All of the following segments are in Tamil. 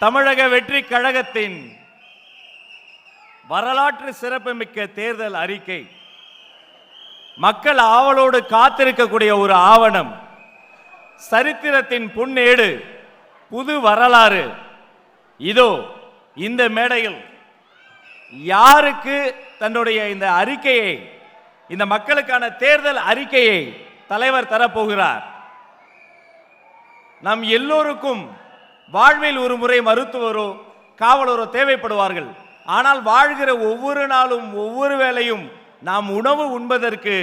தமிழக வெற்றி கழகத்தின் வரலாற்று சிறப்புமிக்க தேர்தல் அறிக்கை மக்கள் ஆவலோடு காத்திருக்கக்கூடிய ஒரு ஆவணம். சரித்திரத்தின் பொன்னேடு, புது வரலாறு. இதோ இந்த மேடையில் யாருக்கு தன்னுடைய இந்த அறிக்கையை, இந்த மக்களுக்கான தேர்தல் அறிக்கையை தலைவர் தரப்போகிறார்? நம் எல்லோருக்கும் வாழ்வில் ஒரு முறை மருத்துவரோ காவலரோ தேவைப்படுவார்கள். ஆனால் வாழ்கிற ஒவ்வொரு நாளும் ஒவ்வொரு வேளையும் நாம் உணவு உண்பதற்கு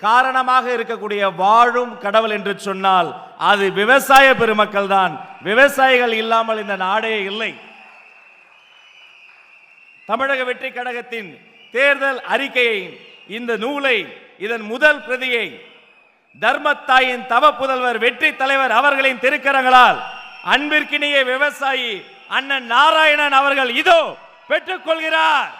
காரணமாக இருக்கக்கூடிய வாழும் கடவுள் என்று சொன்னால் அது விவசாய பெருமக்கள் தான். விவசாயிகள் இல்லாமல் இந்த நாடே இல்லை. தமிழக வெற்றி கழகத்தின் தேர்தல் அறிக்கையை, இந்த நூலை, இதன் முதல் பிரதியை தர்மத்தாயின் தவ புதல்வர் வெற்றி தலைவர் அவர்களின் திருக்கரங்களால் அன்பிற்கினிய விவசாயி அண்ணன் நாராயணன் அவர்கள் இதோ பெற்றுக் கொள்கிறார்.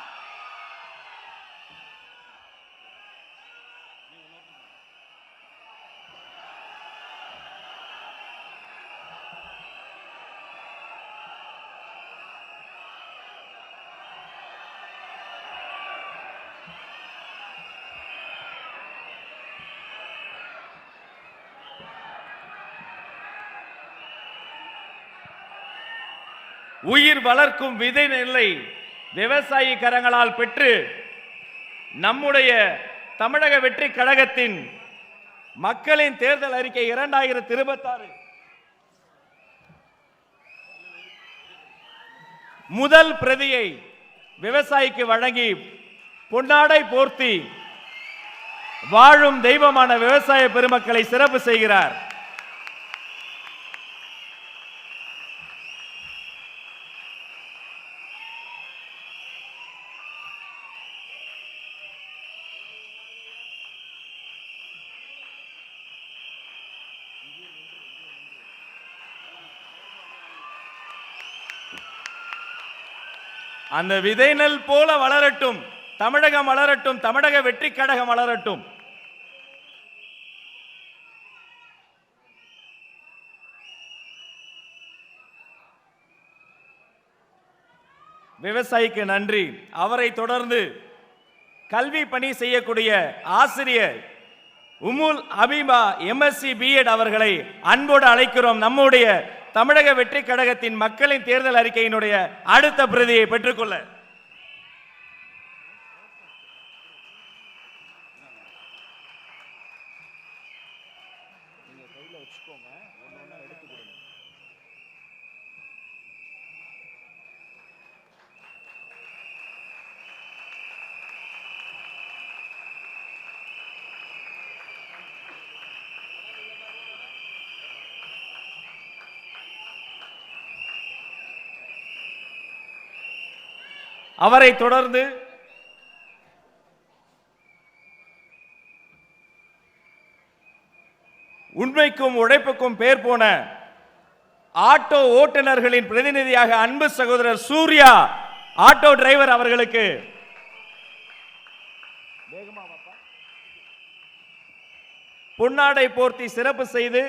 உயிர் வளர்க்கும் விதை நெல்லை விவசாயி கரங்களால் பெற்று நம்முடைய தமிழக வெற்றி கழகத்தின் மக்களின் தேர்தல் அறிக்கை 2026 முதல் பிரதியை விவசாயிக்கு வழங்கி பொன்னாடை போர்த்தி வாழும் தெய்வமான விவசாய பெருமக்களை சிறப்பு செய்கிறார். அந்த விதை நெல் போல வளரட்டும், தமிழகம் வளரட்டும், தமிழக வெற்றி கழகம் வளரட்டும். விவசாயிக்கு நன்றி. அவரை தொடர்ந்து கல்வி பணி செய்யக்கூடிய ஆசிரியர் உமுல் அபிமா MSc B.Ed அவர்களை அன்போடு அழைக்கிறோம். நம்முடைய தமிழக வெற்றி கழகத்தின் மக்களின் தேர்தல் அறிக்கையினுடைய அடுத்த பிரதியை பெற்றுக்கொள்ள அவரை தொடர்ந்து உண்மைக்கும் உழைப்புக்கும் பேர் போன ஆட்டோ ஓட்டுநர்களின் பிரதிநிதியாக அன்பு சகோதரர் சூர்யா ஆட்டோ டிரைவர் அவர்களுக்கு பொன்னாடை போர்த்தி சிறப்பு செய்து